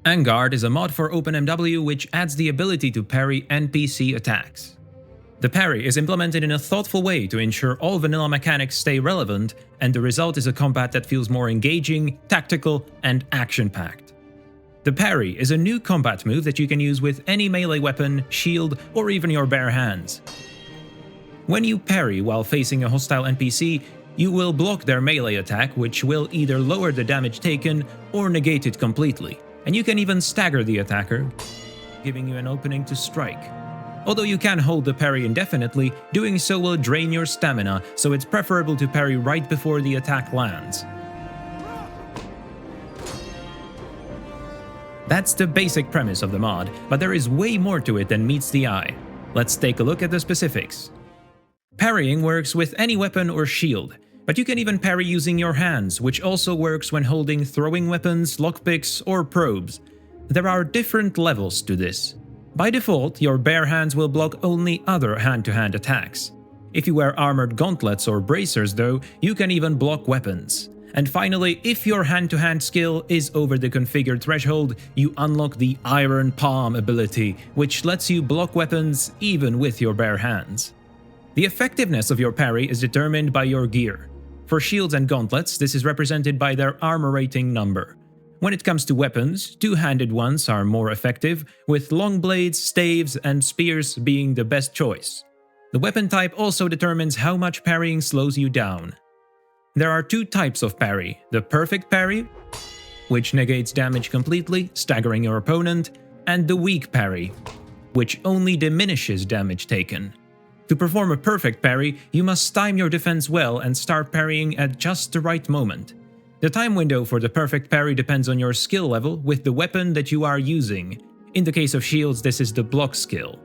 Vanguard is a mod for OpenMW which adds the ability to parry NPC attacks. The parry is implemented in a thoughtful way to ensure all vanilla mechanics stay relevant, and the result is a combat that feels more engaging, tactical, and action-packed. The parry is a new combat move that you can use with any melee weapon, shield, or even your bare hands. When you parry while facing a hostile NPC, you will block their melee attack, which will either lower the damage taken or negate it completely, and you can even stagger the attacker, giving you an opening to strike. Although you can hold the parry indefinitely, doing so will drain your stamina, so it's preferable to parry right before the attack lands. That's the basic premise of the mod, but there is way more to it than meets the eye. Let's take a look at the specifics. Parrying works with any weapon or shield, but you can even parry using your hands, which also works when holding throwing weapons, lockpicks, or probes. There are different levels to this. By default, your bare hands will block only other hand-to-hand attacks. If you wear armored gauntlets or bracers though, you can even block weapons. And finally, if your hand-to-hand skill is over the configured threshold, you unlock the Iron Palm ability, which lets you block weapons even with your bare hands. The effectiveness of your parry is determined by your gear. For shields and gauntlets, this is represented by their armor rating number. When it comes to weapons, two-handed ones are more effective, with long blades, staves, and spears being the best choice. The weapon type also determines how much parrying slows you down. There are two types of parry: the perfect parry, which negates damage completely, staggering your opponent, and the weak parry, which only diminishes damage taken. To perform a perfect parry, you must time your defense well and start parrying at just the right moment. The time window for the perfect parry depends on your skill level with the weapon that you are using. In the case of shields, this is the block skill.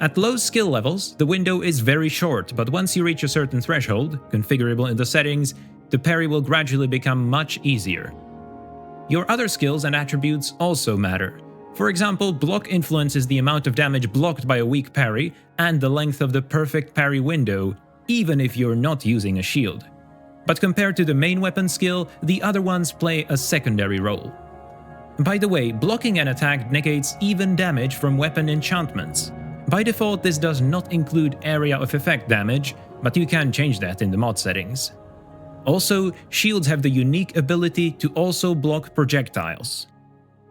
At low skill levels, the window is very short, but once you reach a certain threshold, configurable in the settings, the parry will gradually become much easier. Your other skills and attributes also matter. For example, block influences the amount of damage blocked by a weak parry and the length of the perfect parry window, even if you're not using a shield. But compared to the main weapon skill, the other ones play a secondary role. By the way, blocking an attack negates even damage from weapon enchantments. By default, this does not include area of effect damage, but you can change that in the mod settings. Also, shields have the unique ability to also block projectiles.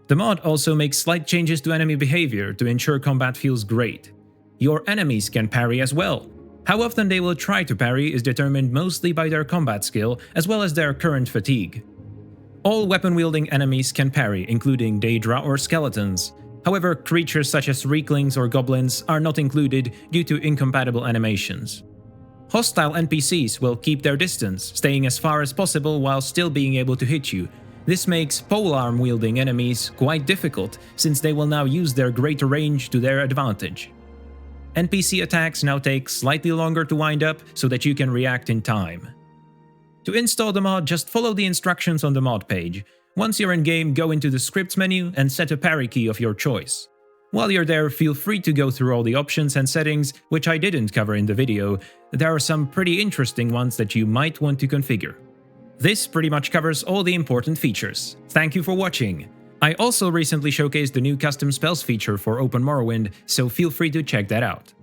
The mod also makes slight changes to enemy behavior to ensure combat feels great. Your enemies can parry as well. How often they will try to parry is determined mostly by their combat skill as well as their current fatigue. All weapon-wielding enemies can parry, including Daedra or skeletons. However, creatures such as Reeklings or goblins are not included due to incompatible animations. Hostile NPCs will keep their distance, staying as far as possible while still being able to hit you. This makes polearm-wielding enemies quite difficult, since they will now use their greater range to their advantage. NPC attacks now take slightly longer to wind up so that you can react in time. To install the mod, just follow the instructions on the mod page. Once you're in-game, go into the scripts menu and set a parry key of your choice. While you're there, feel free to go through all the options and settings, which I didn't cover in the video. There are some pretty interesting ones that you might want to configure. This pretty much covers all the important features. Thank you for watching! I also recently showcased the new custom spells feature for Morrowind, so feel free to check that out.